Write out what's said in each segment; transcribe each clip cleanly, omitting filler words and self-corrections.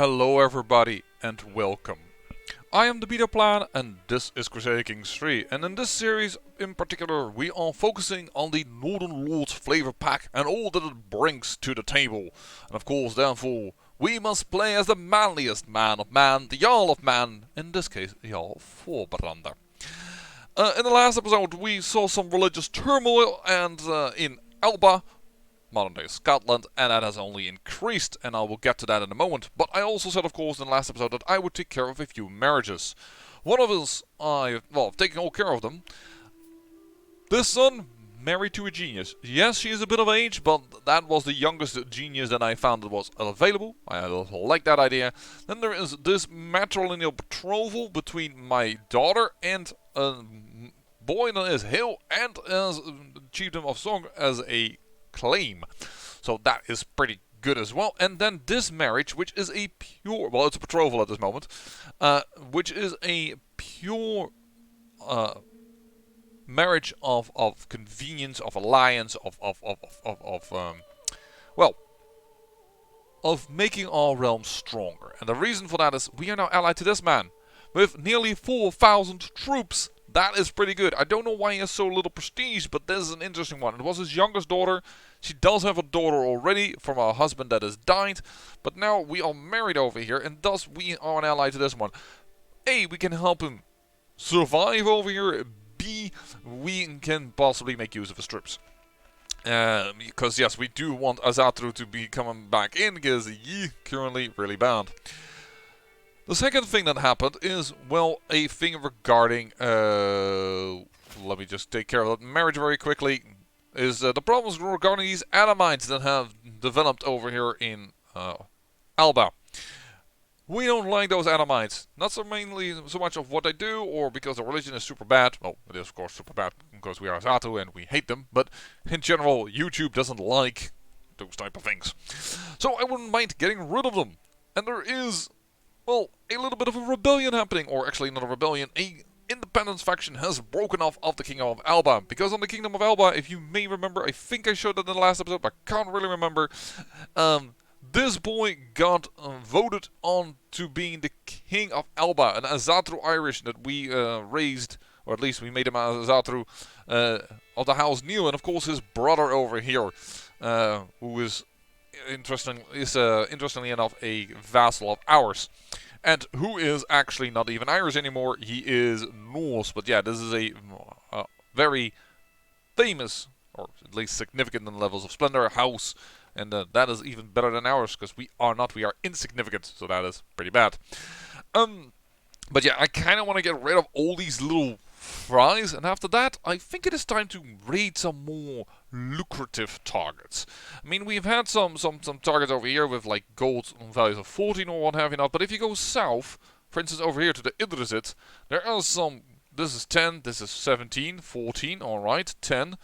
Hello everybody and welcome. I am the Beta Plan and this is CK3, and in this series in particular we are focusing on the Northern Lords flavor pack and all that it brings to the table. And of course therefore we must play as the manliest man of man, the Jarl of Man, in this case Jarl Voorbrander. In the last episode we saw some religious turmoil and in Alba, modern day Scotland, and that has only increased, and I will get to that in a moment. But I also said, of course, in the last episode that I would take care of a few marriages. One of us, I've taken all care of them. This son, married to a genius. Yes, she is a bit of age, but that was the youngest genius that I found that was available. I like that idea. Then there is this matrilineal betrothal between my daughter and a boy that is Hill and as chiefdom of Song as a claim. So that is pretty good as well. And then this marriage, which is a pure, well, it's a betrothal at this moment, which is a pure marriage of convenience, of alliance, of making our realm stronger. And the reason for that is we are now allied to this man with nearly 4,000 troops. That is pretty good. I don't know why he has so little prestige, but this is an interesting one. It was his youngest daughter. She does have a daughter already from a husband that has died. But now we are married over here, and thus we are an ally to this one. A, we can help him survive over here. B, we can possibly make use of his troops. Because yes, we do want Azatru to be coming back in, because he currently really bad. The second thing that happened is, well, a thing regarding, let me just take care of that marriage very quickly, is the problems regarding these Adamites that have developed over here in Alba. We don't like those Adamites. Not so mainly so much of what they do, or because the religion is super bad. Well, it is of course super bad because we are Zatu and we hate them, but in general YouTube doesn't like those type of things. So I wouldn't mind getting rid of them. And there is, well, a little bit of a rebellion happening, or actually not a rebellion, a independence faction has broken off of the Kingdom of Alba. Because on the Kingdom of Alba, if you may remember, I think I showed that in the last episode, but I can't really remember, this boy got voted on to being the King of Alba, an Azatru Irish that we raised, or at least we made him Azatru of the House Neil, and of course his brother over here, who is interestingly enough a vassal of ours, and who is actually not even Irish anymore. He is Norse. But yeah, this is a very famous, or at least significant in levels of splendor, house, and that is even better than ours, because we are not, we are insignificant, so that is pretty bad. But yeah, I kind of want to get rid of all these little fries, and after that, I think it is time to raid some more lucrative targets. I mean, we've had some targets over here with like gold values of 14 or what have you not, but if you go south, for instance over here to the Idrisit, there are some, this is 10, this is 17, 14, alright, 10,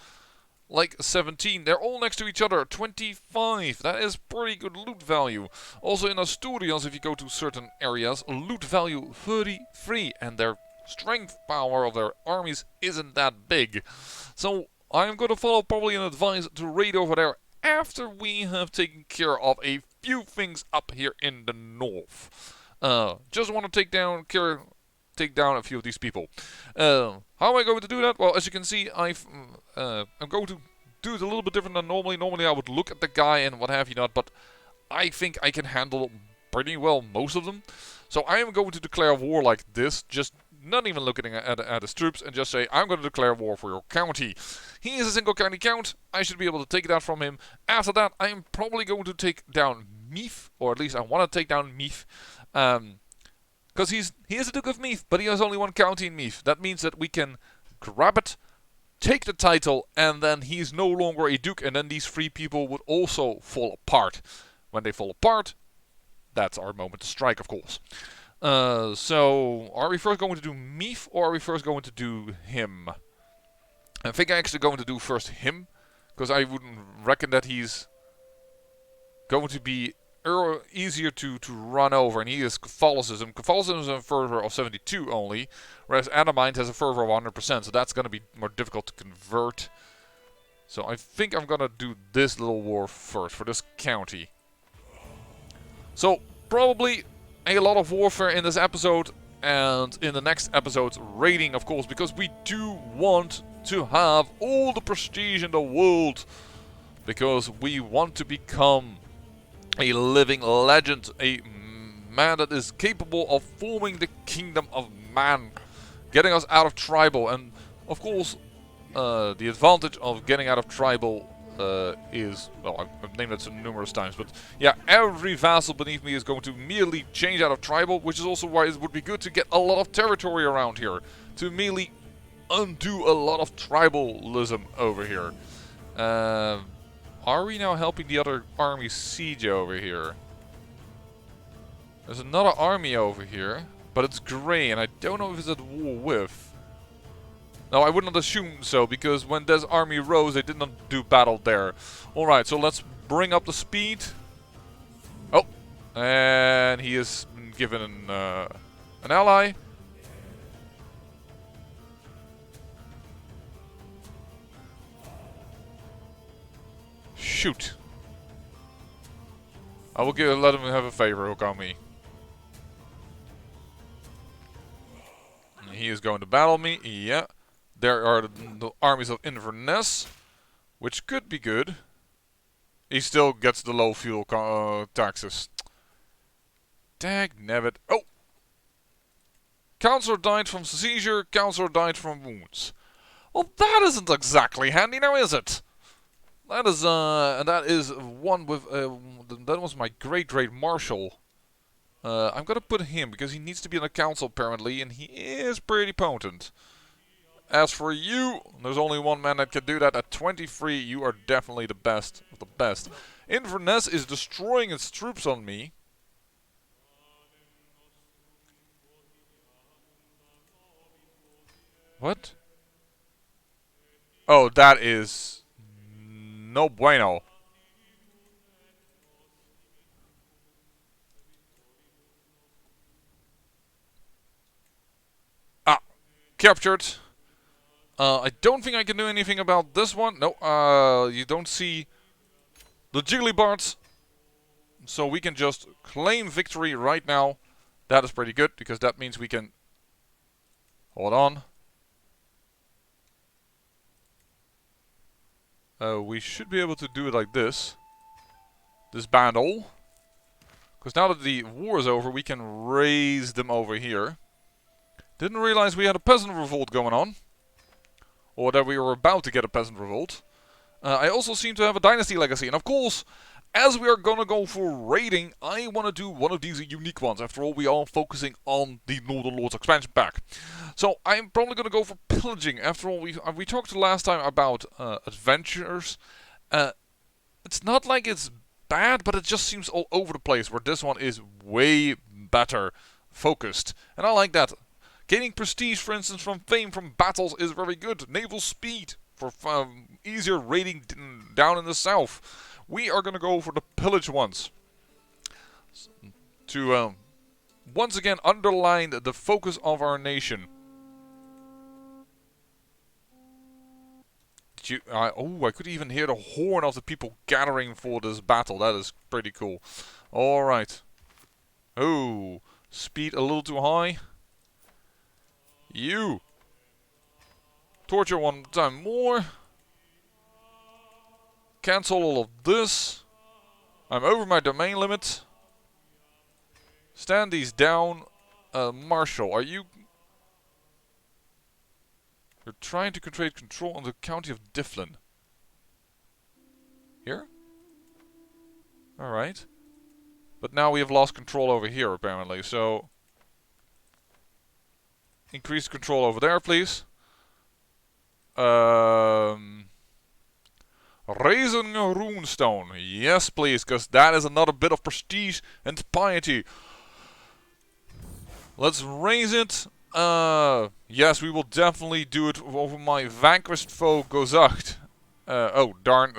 like 17, they're all next to each other, 25, that is pretty good loot value. Also in Asturias, if you go to certain areas, loot value 33, and their strength power of their armies isn't that big. So I'm going to follow probably an advice to raid over there after we have taken care of a few things up here in the north. Just want to take down a few of these people. How am I going to do that? Well, as you can see, I'm going to do it a little bit different than normally. Normally I would look at the guy and what have you not, but I think I can handle pretty well most of them. So I am going to declare war like this, just not even looking at his troops, and just say, I'm going to declare war for your county. He is a single county count. I should be able to take that from him. After that, I am probably going to take down Meath, or at least I want to take down Meath. Because he is the Duke of Meath, but he has only one county in Meath. That means that we can grab it, take the title, and then he's no longer a duke, and then these three people would also fall apart. When they fall apart, that's our moment to strike, of course. So, are we first going to do Meath, or are we first going to do him? I think I'm actually going to do first him, because I wouldn't reckon that he's going to be easier to run over, and he is Catholicism. Catholicism is a fervor of 72 only, whereas Adamite has a fervor of 100%, so that's going to be more difficult to convert. So I think I'm going to do this little war first, for this county. So, Probably a lot of warfare in this episode, and in the next episode raiding, of course, because we do want to have all the prestige in the world, because we want to become a living legend, a man that is capable of forming the kingdom of man, getting us out of tribal. And of course, the advantage of getting out of tribal is, well, I've named it numerous times, but yeah, every vassal beneath me is going to immediately change out of tribal, which is also why it would be good to get a lot of territory around here, to immediately undo a lot of tribalism over here. Are we now helping the other army siege over here? There's another army over here, but it's grey, and I don't know if it's at war with. No, I would not assume so, because when this army rose, they did not do battle there. Alright, so let's bring up the speed. Oh, and he is given an ally. Shoot. I will let him have a favor hook on me. He is going to battle me, yeah. There are the armies of Inverness, which could be good. He still gets the low fuel taxes. Dagnabbit. Oh! Counselor died from seizure, Counselor died from wounds. Well, that isn't exactly handy now, is it? That is one with, that was my great marshal. I'm gonna put him, because he needs to be in the council apparently, and he is pretty potent. As for you, there's only one man that can do that. At 23, you are definitely the best of the best. Inverness is destroying its troops on me. What? Oh, that is no bueno. Ah, captured. I don't think I can do anything about this one. No, you don't see the jigglybards. So we can just claim victory right now. That is pretty good, because that means we can... Hold on. We should be able to do it like this. Disbandle. Because now that the war is over, we can raise them over here. Didn't realize we had a peasant revolt going on. Or that we were about to get a peasant revolt. I also seem to have a dynasty legacy. And of course, as we are gonna go for raiding, I want to do one of these unique ones. After all, we are focusing on the Northern Lords expansion pack. So I'm probably gonna go for pillaging. After all, we talked last time about adventures. It's not like it's bad, but it just seems all over the place, where this one is way better focused. And I like that. Gaining prestige, for instance, from fame from battles is very good. Naval speed for easier raiding down in the south. We are going to go for the pillage ones. To once again underline the focus of our nation. I could even hear the horn of the people gathering for this battle. That is pretty cool. Alright. Oh, speed a little too high. You! Torture one time more. Cancel all of this. I'm over my domain limit. Stand these down. Marshal, are you... You're trying to create control on the county of Difflin. Here? Alright. But now we have lost control over here, apparently, so... Increase control over there, please. Raising a runestone. Yes, please, because that is another bit of prestige and piety. Let's raise it. Yes, we will definitely do it over my vanquished foe, Gozacht. Oh, darn.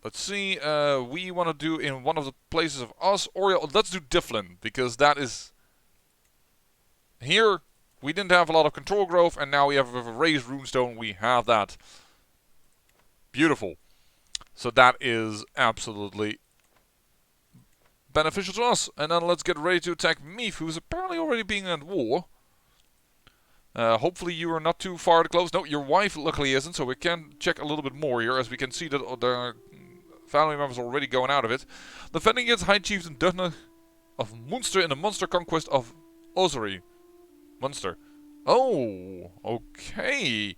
Let's see. We want to do in one of the places of us. Or let's do Difflin, because that is... Here... We didn't have a lot of control growth, and now we have a raised runestone. We have that. Beautiful. So that is absolutely beneficial to us. And then let's get ready to attack Meef, who's apparently already being at war. Hopefully you are not too far to close. No, your wife luckily isn't, so we can check a little bit more here, as we can see that the family members are already going out of it. Defending against High Chieftain Dugna of Munster in the Munster conquest of Ossory. Munster. Oh, okay.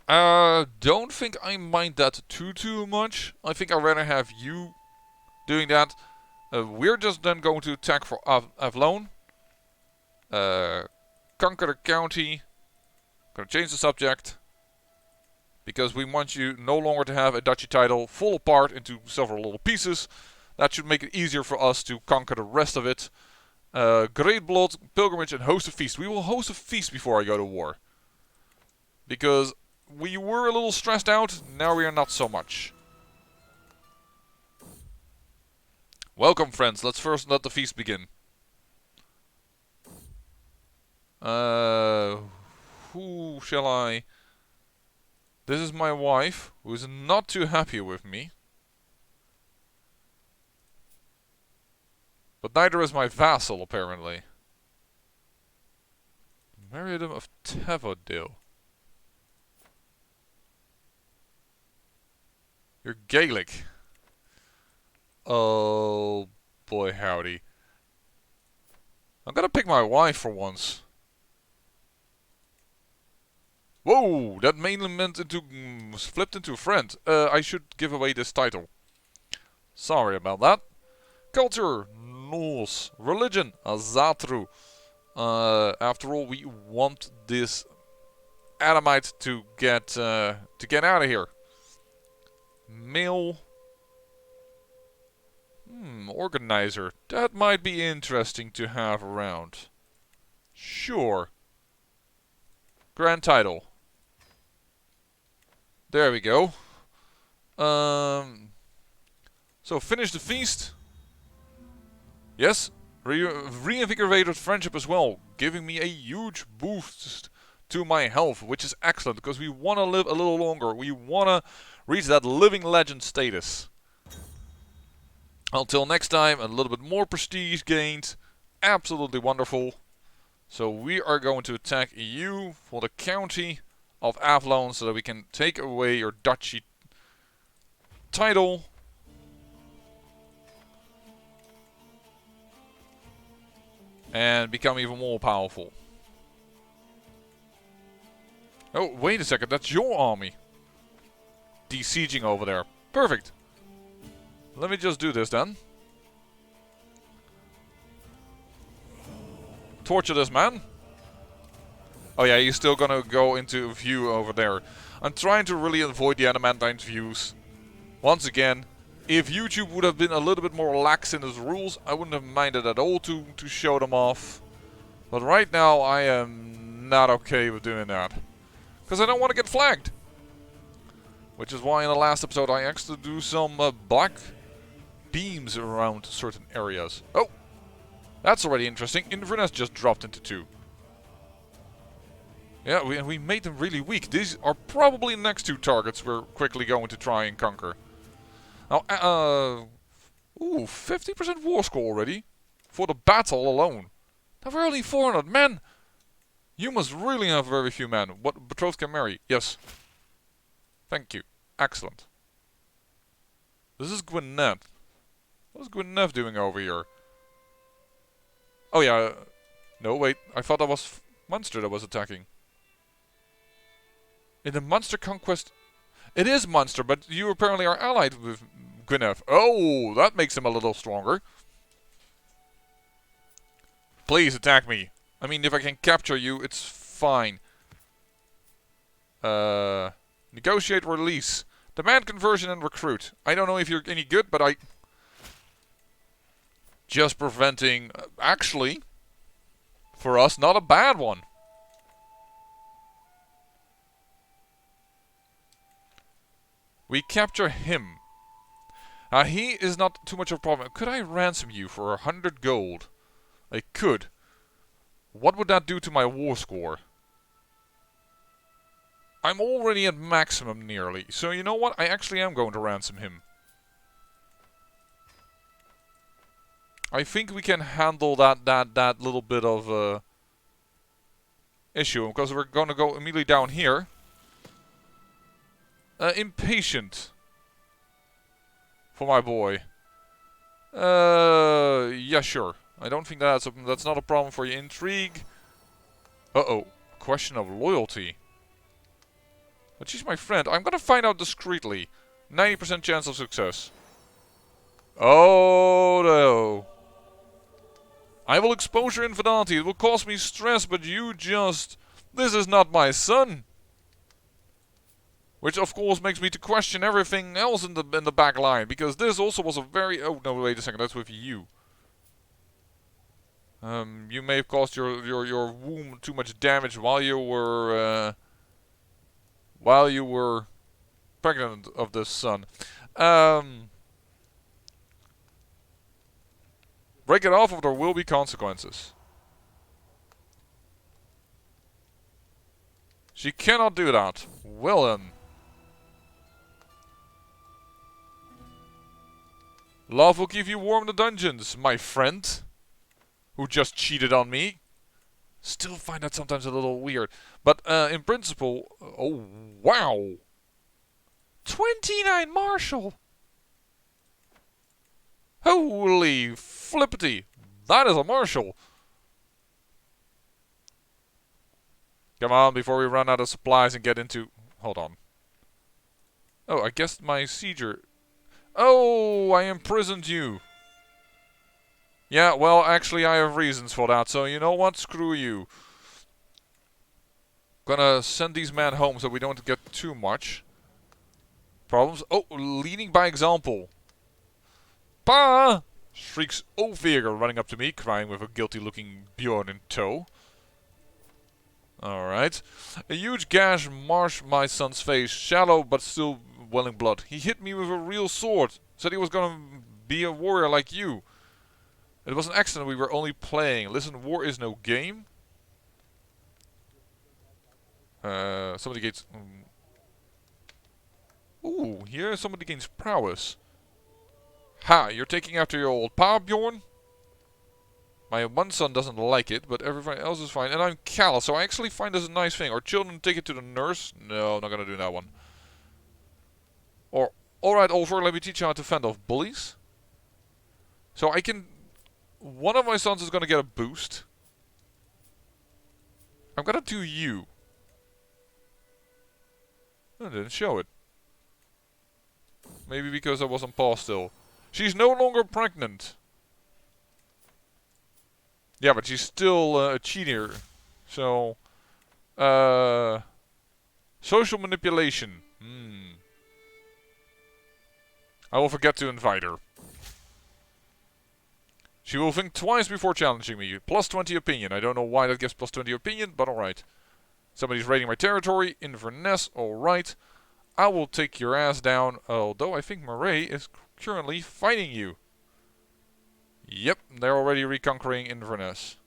Don't think I mind that too much. I think I'd rather have you doing that. We're just then going to attack for Avlone. Conquer the county. Gonna change the subject. Because we want you no longer to have a duchy title fall apart into several little pieces. That should make it easier for us to conquer the rest of it. Great Blood, Pilgrimage, and host a feast. We will host a feast before I go to war. Because we were a little stressed out, now we are not so much. Welcome, friends. Let's first let the feast begin. Who shall I... This is my wife, who is not too happy with me. But neither is my vassal, apparently. Martyrdom of Tevodil. You're Gaelic. Oh, boy howdy. I'm gonna pick my wife for once. Whoa, that mainly meant flipped into a friend. I should give away this title. Sorry about that. Culture, Norse. Religion, Azatru. After all, we want this Adamite to get out of here. Male. Organizer. That might be interesting to have around. Sure. Grand title. There we go. So finish the feast. Yes. Reinvigorated friendship as well, giving me a huge boost to my health, which is excellent because we want to live a little longer. We want to reach that living legend status. Until next time, a little bit more prestige gained. Absolutely wonderful. So we are going to attack you for the county of Avlone so that we can take away your duchy title. And become even more powerful. Oh, wait a second, that's your army. Besieging over there. Perfect. Let me just do this then. Torture this man. Oh yeah, he's still gonna go into view over there. I'm trying to really avoid the Adamantine's views. Once again, if YouTube would have been a little bit more lax in its rules, I wouldn't have minded at all to show them off. But right now, I am not okay with doing that. Because I don't want to get flagged. Which is why in the last episode I actually do some black beams around certain areas. Oh! That's already interesting. Inverness just dropped into 2. Yeah, we made them really weak. These are probably the next 2 targets we're quickly going to try and conquer. Now, ooh, 50% war score already. For the battle alone. Now we're only 400 men. You must really have very few men. What betrothed can marry? Yes. Thank you. Excellent. This is Gwyneth. What is Gwyneth doing over here? Oh yeah. No, wait. I thought that was Munster that was attacking. In the Munster conquest... It is Munster, but you apparently are allied with Gwyneth. Oh, that makes him a little stronger. Please attack me. I mean, if I can capture you, it's fine. Negotiate release. Demand conversion and recruit. I don't know if you're any good, but I... Just preventing... actually, for us, not a bad one. We capture him. He is not too much of a problem. Could I ransom you for 100 gold? I could. What would that do to my war score? I'm already at maximum nearly. So you know what? I actually am going to ransom him. I think we can handle that little bit of issue, because we're gonna go immediately down here. Impatient for my boy. Yeah, sure. I don't think that's not a problem for you. Intrigue. Uh-oh. Question of loyalty. But she's my friend. I'm gonna find out discreetly. 90% chance of success. Oh no. I will expose your infidelity. It will cause me stress, but you just... This is not my son. Which of course makes me to question everything else in the back line. Because this also was a very... Oh no, wait a second. That's with you. You may have caused your womb too much damage while you were pregnant of this son. Break it off or there will be consequences. She cannot do that. Well then. Love will keep you warm in the dungeons, my friend. Who just cheated on me. Still find that sometimes a little weird. But in principle... Oh, wow. 29 Marshall. Holy flippity. That is a Marshall. Come on, before we run out of supplies and get into... Hold on. Oh, I guess my sieger... Oh, I imprisoned you. Yeah, well, actually I have reasons for that, so you know what? Screw you. Gonna send these men home so we don't get too much problems. Oh, leading by example. Pa! Shrieks Oveger, running up to me, crying with a guilty-looking Bjorn in tow. Alright. A huge gash marked my son's face, shallow but still welling blood. He hit me with a real sword. Said he was gonna be a warrior like you. It was an accident, we were only playing. Listen, war is no game. Somebody gains... Ooh, here somebody gains prowess. Ha, you're taking after your old pa, Bjorn? My one son doesn't like it, but everyone else is fine. And I'm callous, so I actually find this a nice thing. Our children take it to the nurse? No, not gonna do that one. Or, alright, Oliver, let me teach you how to fend off bullies. So I can... One of my sons is gonna get a boost. I'm gonna do you. I didn't show it. Maybe because I was on pause still. She's no longer pregnant. Yeah, but she's still a cheater. So, social manipulation. I will forget to invite her. She will think twice before challenging me. Plus 20 opinion. I don't know why that gives plus 20 opinion, but alright. Somebody's raiding my territory. Inverness, alright. I will take your ass down, although I think Murray is currently fighting you. Yep, they're already reconquering Inverness.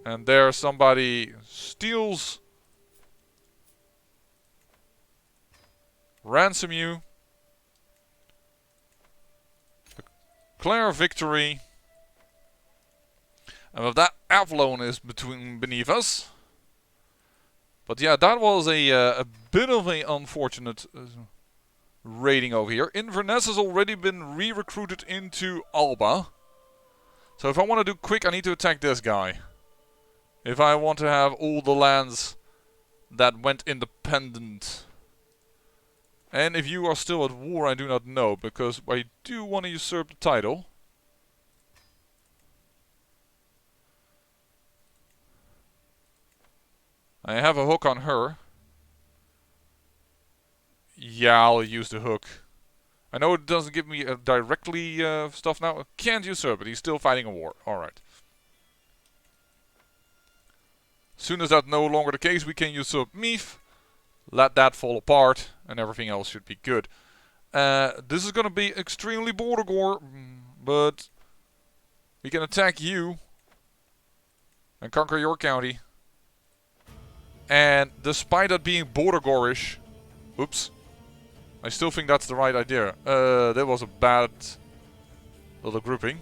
And there somebody steals... ransom you. Declare victory. And with that, Avalon is beneath us. But yeah, that was a bit of an unfortunate raiding over here. Inverness has already been re-recruited into Alba. So if I want to do quick, I need to attack this guy. If I want to have all the lands that went independent. And if you are still at war, I do not know, because I do want to usurp the title. I have a hook on her. Yeah, I'll use the hook. I know it doesn't give me directly stuff now. Can't usurp it, he's still fighting a war. Alright. Soon as that's no longer the case, we can usurp Meath. Let that fall apart, and everything else should be good. This is gonna be extremely border gore, but we can attack you and conquer your county. And despite that being border gore-ish, oops, I still think that's the right idea. That was a bad little grouping.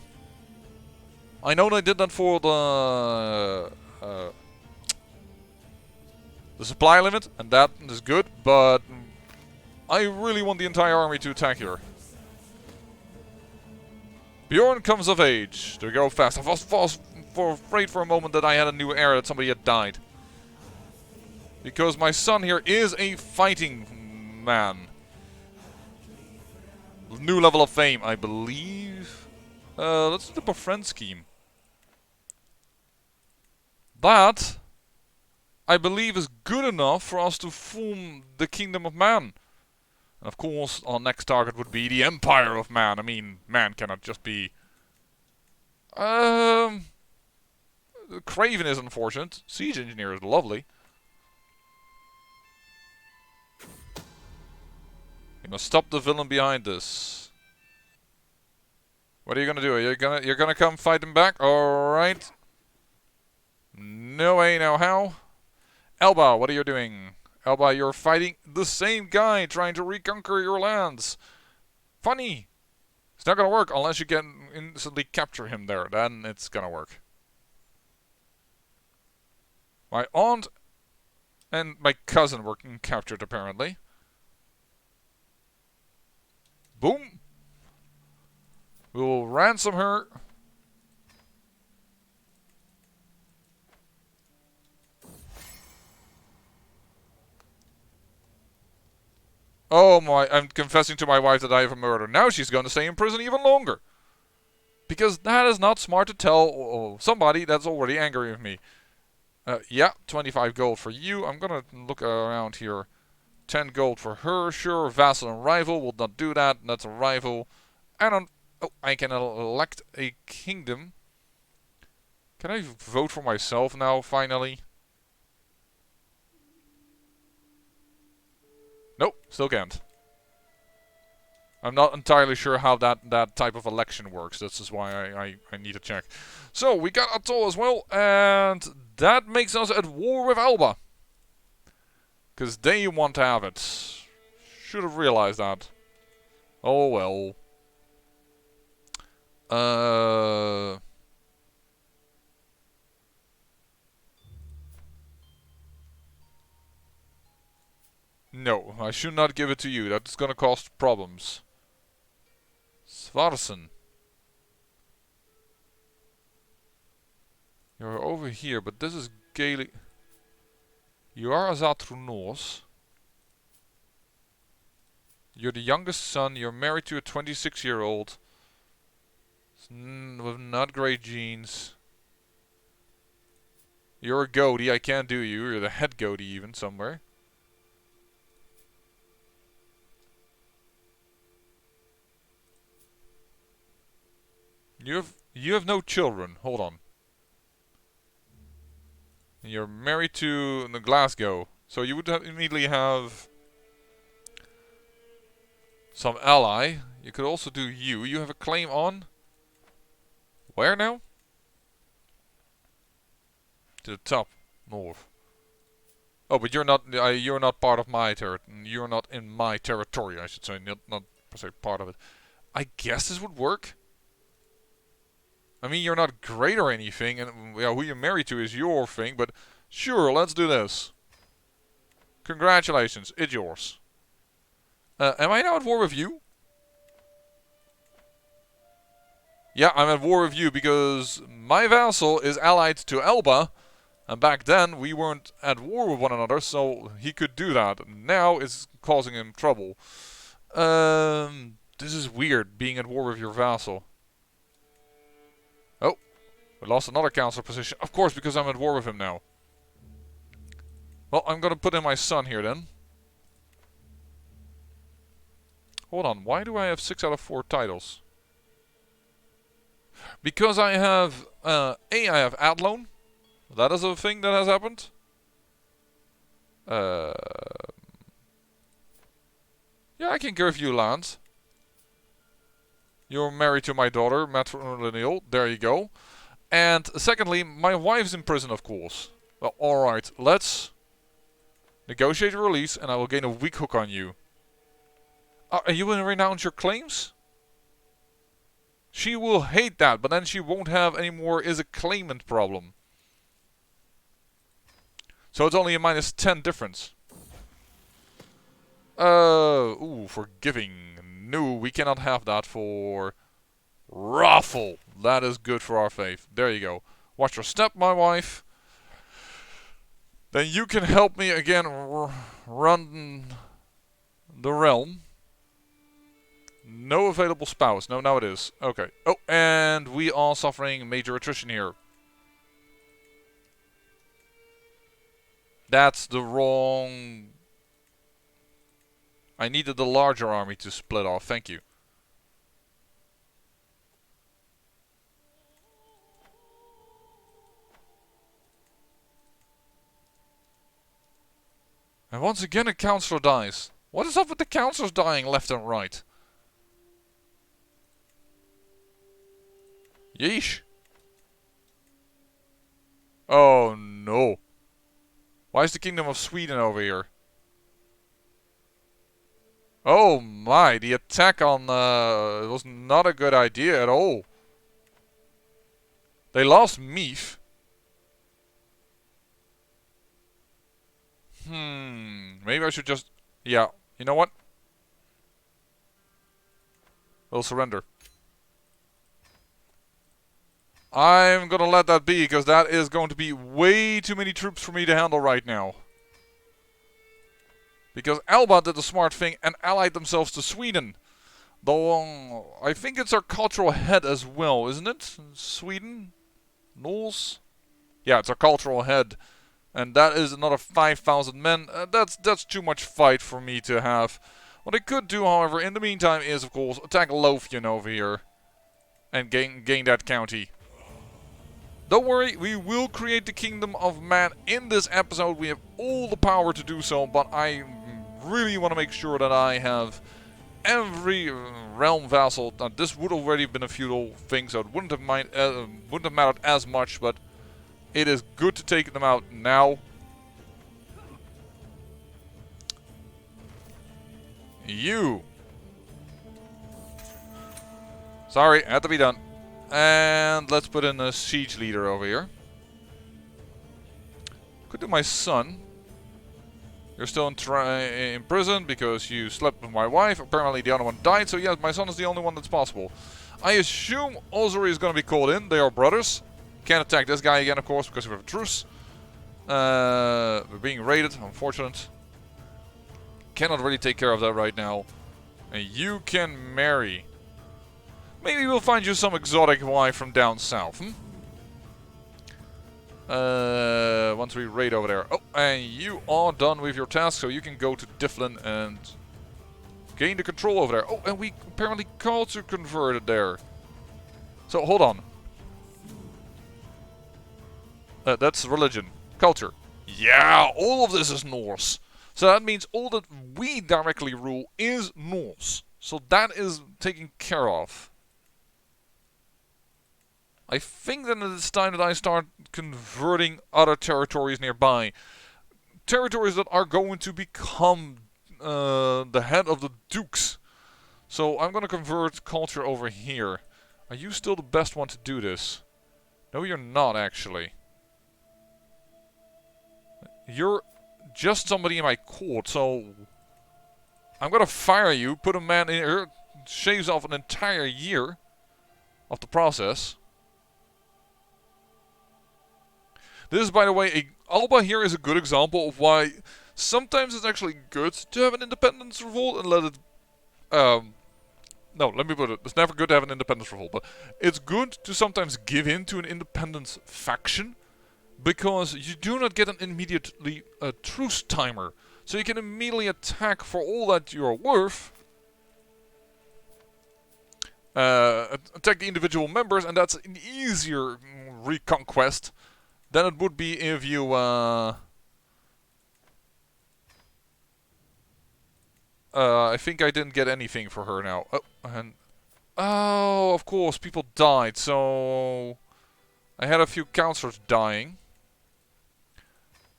I know they did that for the supply limit, and that is good, but I really want the entire army to attack here. Bjorn comes of age. There we go, fast. I was afraid for a moment that I had a new heir, that somebody had died. Because my son here is a fighting man. New level of fame, I believe. Let's do the befriend scheme. That, I believe, is good enough for us to form the Kingdom of Man. And of course, our next target would be the Empire of Man. I mean, man cannot just be... Craven is unfortunate. Siege Engineer is lovely. You must stop the villain behind this. What are you gonna do? You're gonna come fight him back? Alright. No way, no how. Elba, what are you doing? Elba, you're fighting the same guy trying to reconquer your lands. Funny. It's not gonna work unless you can instantly capture him there. Then it's gonna work. My aunt and my cousin were captured apparently. Boom. We will ransom her. Oh my, I'm confessing to my wife that I have a murder. Now she's going to stay in prison even longer. Because that is not smart to tell somebody that's already angry with me. Yeah, 25 gold for you. I'm going to look around here. 10 gold for her. Sure, vassal and rival. Will not do that. That's a rival. And I can elect a kingdom. Can I vote for myself now, finally? Nope, still can't. I'm not entirely sure how that type of election works. This is why I need to check. So, we got Atoll as well, and that makes us at war with Alba. Because they want to have it. Should have realized that. Oh well. No, I should not give it to you. That's gonna cause problems. Svarsen. You're over here, but this is Gaelic. You are Azatrunos. You're the youngest son. You're married to a 26-year-old. With not great genes. You're a goatee. I can't do you. You're the head goatee even somewhere. You have no children. Hold on. And you're married to Glasgow, so you would immediately have some ally. You could also do you. You have a claim on where now? To the top, north. Oh, but you're not part of my territory. You're not in my territory, I should say. Not per se part of it. I guess this would work. I mean, you're not great or anything, and who you're married to is your thing, but sure, let's do this. Congratulations, it's yours. Am I now at war with you? Yeah, I'm at war with you because my vassal is allied to Elba, and back then we weren't at war with one another, so he could do that. Now it's causing him trouble. This is weird, being at war with your vassal. Oh, we lost another council position. Of course, because I'm at war with him now. Well, I'm gonna put in my son here then. Hold on, why do I have 6 out of 4 titles? Because I have, I have ad loan. That is a thing that has happened. Yeah, I can give you lands. You're married to my daughter, matrilineal. There you go. And secondly, my wife's in prison, of course. Well, alright, let's negotiate a release and I will gain a weak hook on you. You will renounce your claims? She will hate that, but then she won't have any more is a claimant problem. So it's only a -10 difference. Ooh, forgiving. No, we cannot have that for Raffle. That is good for our faith. There you go. Watch your step, my wife. Then you can help me again run the realm. No available spouse. No, now it is. Okay. Oh, and we are suffering major attrition here. That's the wrong... I needed the larger army to split off. Thank you. And once again a councillor dies. What is up with the councillors dying left and right? Yeesh. Oh no. Why is the Kingdom of Sweden over here? Oh my, the attack on it was not a good idea at all. They lost Meath. Maybe I should just... Yeah, you know what? We'll surrender. I'm gonna let that be, because that is going to be way too many troops for me to handle right now. Because Alba did the smart thing and allied themselves to Sweden. Though, I think it's our cultural head as well, isn't it? Sweden? Norse? Yeah, it's our cultural head. And that is another 5,000 men. That's too much fight for me to have. What I could do, however, in the meantime is, of course, attack Lothian over here. And gain that county. Don't worry, we will create the Kingdom of Man in this episode. We have all the power to do so, but I really want to make sure that I have every realm vassal. Now, this would already have been a feudal thing, so it wouldn't have mattered as much, but it is good to take them out now. You. Sorry, had to be done. And let's put in a siege leader over here. Could do my son. You're still in prison because you slept with my wife. Apparently the other one died, so yes, my son is the only one that's possible. I assume Osiri is going to be called in. They are brothers. Can't attack this guy again, of course, because we have a truce. We're being raided, unfortunate. Cannot really take care of that right now. And you can marry. Maybe we'll find you some exotic wife from down south, once we raid over there. Oh, and you are done with your task, so you can go to Difflin and gain the control over there. Oh, and we apparently culture converted there. So, hold on. That's religion. Culture. Yeah, all of this is Norse. So that means all that we directly rule is Norse. So that is taken care of. I think that it's time that I start converting other territories nearby. Territories that are going to become the head of the dukes. So I'm going to convert culture over here. Are you still the best one to do this? No, you're not actually. You're just somebody in my court, so I'm going to fire you, put a man in here, shaves off an entire year of the process. This is, by the way, Alba here is a good example of why sometimes it's actually good to have an independence revolt and let it... no, let me put it. It's never good to have an independence revolt, but it's good to sometimes give in to an independence faction because you do not get an immediately truce timer. So you can immediately attack for all that you are worth. Attack the individual members, and that's an easier reconquest than it would be if you I think I didn't get anything for her now. Oh, and oh, of course, people died. So I had a few councillors dying.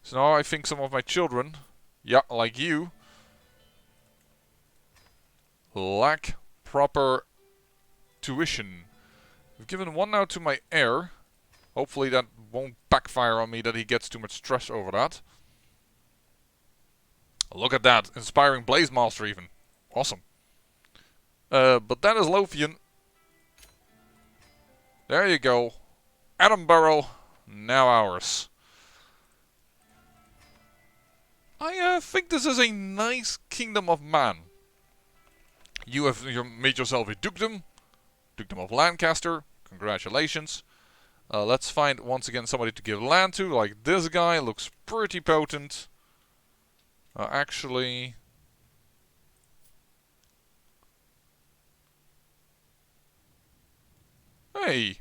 So now I think some of my children, yeah, like you, lack proper tuition. We've given one now to my heir. Hopefully that won't backfire on me, that he gets too much stress over that. Look at that. Inspiring Blaze Master even. Awesome. But that is Lothian. There you go. Edinburgh. Now ours. I think this is a nice kingdom of man. You have made yourself a dukedom. Dukedom of Lancaster. Congratulations. Let's find once again somebody to give land to. Like this guy. Looks pretty potent. Actually... Hey!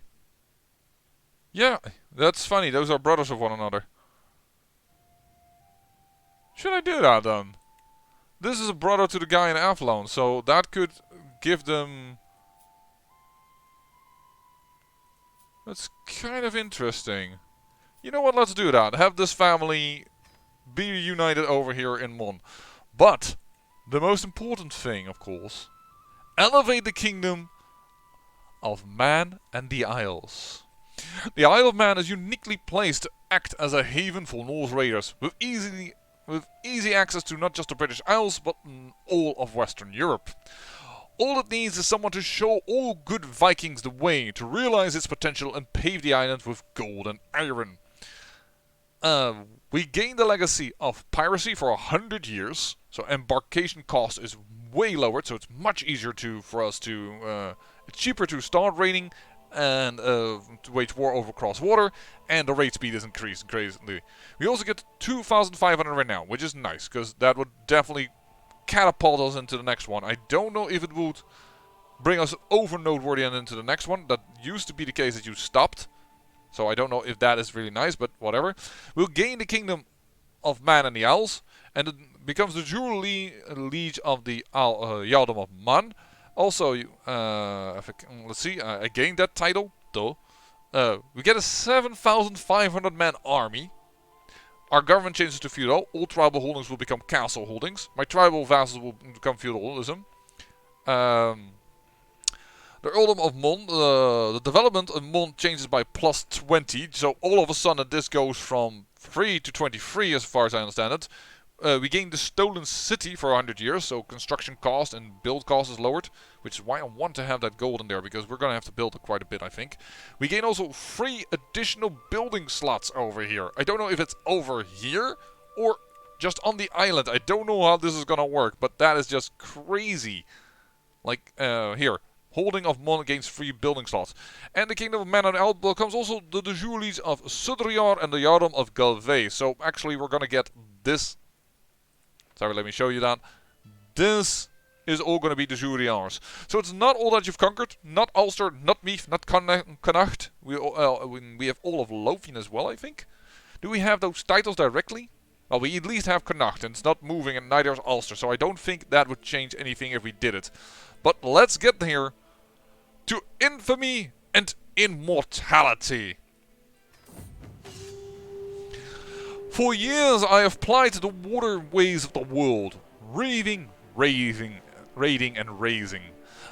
Yeah, that's funny. Those are brothers of one another. Should I do that then? This is a brother to the guy in Avalon, so that could give them... That's kind of interesting. You know what, let's do that. Have this family be united over here in Mon. But, the most important thing, of course, elevate the kingdom of Man and the Isles. The Isle of Man is uniquely placed to act as a haven for Norse raiders, with easy access to not just the British Isles, but all of Western Europe. All it needs is someone to show all good Vikings the way to realize its potential and pave the island with gold and iron. We gain the legacy of piracy for 100 years, so embarkation cost is way lowered, so it's much easier for us to... it's cheaper to start raiding and to wage war over cross water, and the raid speed is increased crazily. We also get 2,500 right now, which is nice, because that would definitely catapult us into the next one. I don't know if it would bring us over noteworthy and into the next one. That used to be the case that you stopped. So I don't know if that is really nice, but whatever. We'll gain the kingdom of Man and the Owls, and it becomes the jewel liege of the Jarldom of Man. Also, let's see, I gained that title, though. We get a 7,500 man army. Our government changes to feudal. All tribal holdings will become castle holdings. My tribal vassals will become feudalism. The Earldom of Mon, the development of Mon changes by plus 20. So all of a sudden this goes from 3 to 23 as far as I understand it. We gain the Stolen City for 100 years, so construction cost and build cost is lowered, which is why I want to have that gold in there, because we're going to have to build it quite a bit, I think. We gain also 3 additional building slots over here. I don't know if it's over here or just on the island. I don't know how this is going to work, but that is just crazy. Like, here. Holding of Mon gains 3 building slots. And the Kingdom of Man and Outlaw comes also the Julies of Sudriar and the Jarldom of Galway. So actually we're going to get this... Sorry, let me show you that. This is all going to be the Juriars. So it's not all that you've conquered. Not Ulster, not Meath, not Connacht. We have all of Lothian as well, I think. Do we have those titles directly? Well, we at least have Connacht, and it's not moving, and neither is Ulster. So I don't think that would change anything if we did it. But let's get here to infamy and immortality. For years I have plied the waterways of the world, raiding and raising.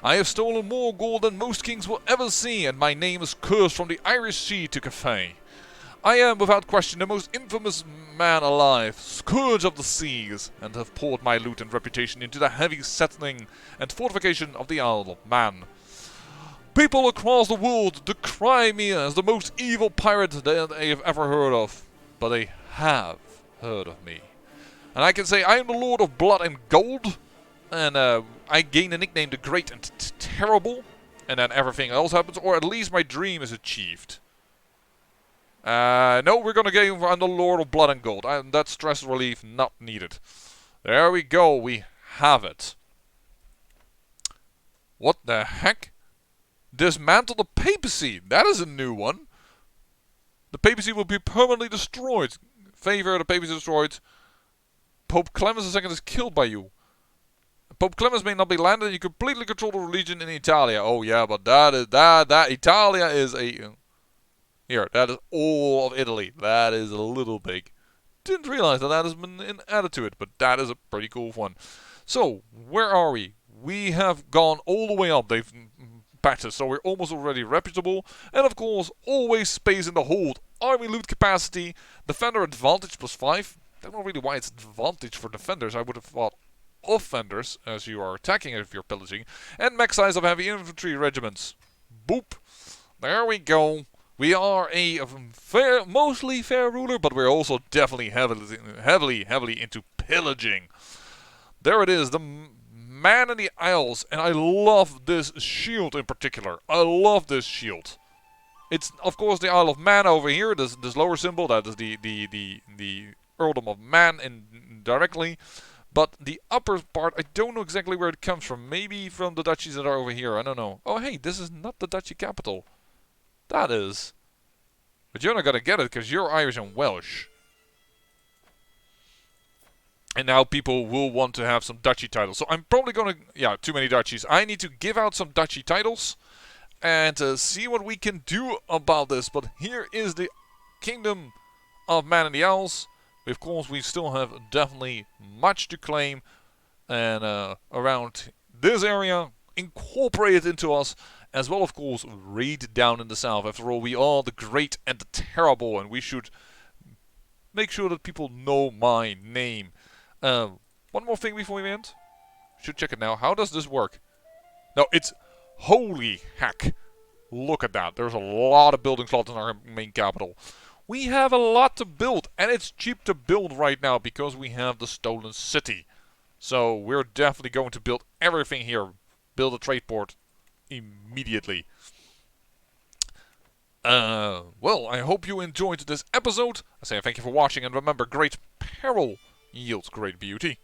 I have stolen more gold than most kings will ever see, and my name is cursed from the Irish Sea to Cathay. I am, without question, the most infamous man alive, scourge of the seas, and have poured my loot and reputation into the heavy settling and fortification of the Isle of Man. People across the world decry me as the most evil pirate that they have ever heard of, but they have heard of me. And I can say I am the Lord of Blood and Gold, and I gain the nickname the Great and Terrible, and then everything else happens, or at least my dream is achieved. No, we're gonna get I'm the Lord of Blood and Gold, and that's stress relief not needed. There we go, we have it. What the heck? Dismantle the papacy, that is a new one. The papacy will be permanently destroyed. Favor, the papacy destroyed. Pope Clemens II is killed by you. Pope Clemens may not be landed, you completely control the religion in Italia. Oh yeah, but that Italia is a... Here, that is all of Italy. That is a little big. Didn't realize that has been added to it, but that is a pretty cool one. So, where are we? we have gone all the way up. They've patches, so we're almost already reputable. And of course, always space in the hold. Army loot capacity, defender advantage +5. Don't know really why it's advantage for defenders. I would have thought offenders, as you are attacking if you're pillaging. And max size of heavy infantry regiments. Boop. There we go. We are a mostly fair ruler, but we're also definitely heavily into pillaging. There it is, the Man in the Isles, and I love this shield in particular. I love this shield. It's of course the Isle of Man over here. This lower symbol, that is the Earldom of Man indirectly. But the upper part, I don't know exactly where it comes from. Maybe from the duchies that are over here. I don't know. Oh hey, this is not the duchy capital. That is. But you're not gonna get it because you're Irish and Welsh. And now people will want to have some duchy titles. So I'm probably gonna, yeah, too many duchies. I need to give out some duchy titles and see what we can do about this. But here is the Kingdom of Man in the Isles. Of course, we still have definitely much to claim. And around this area, incorporate it into us. As well, of course, raid down in the south. After all, we are the great and the terrible. And we should make sure that people know my name. One more thing before we end. Should check it now. How does this work? No, it's holy heck. Look at that. There's a lot of building slots in our main capital. We have a lot to build, and it's cheap to build right now because we have the Stolen City. So we're definitely going to build everything here. Build a trade port immediately. Well, I hope you enjoyed this episode. I say thank you for watching, and remember, great peril yields great beauty.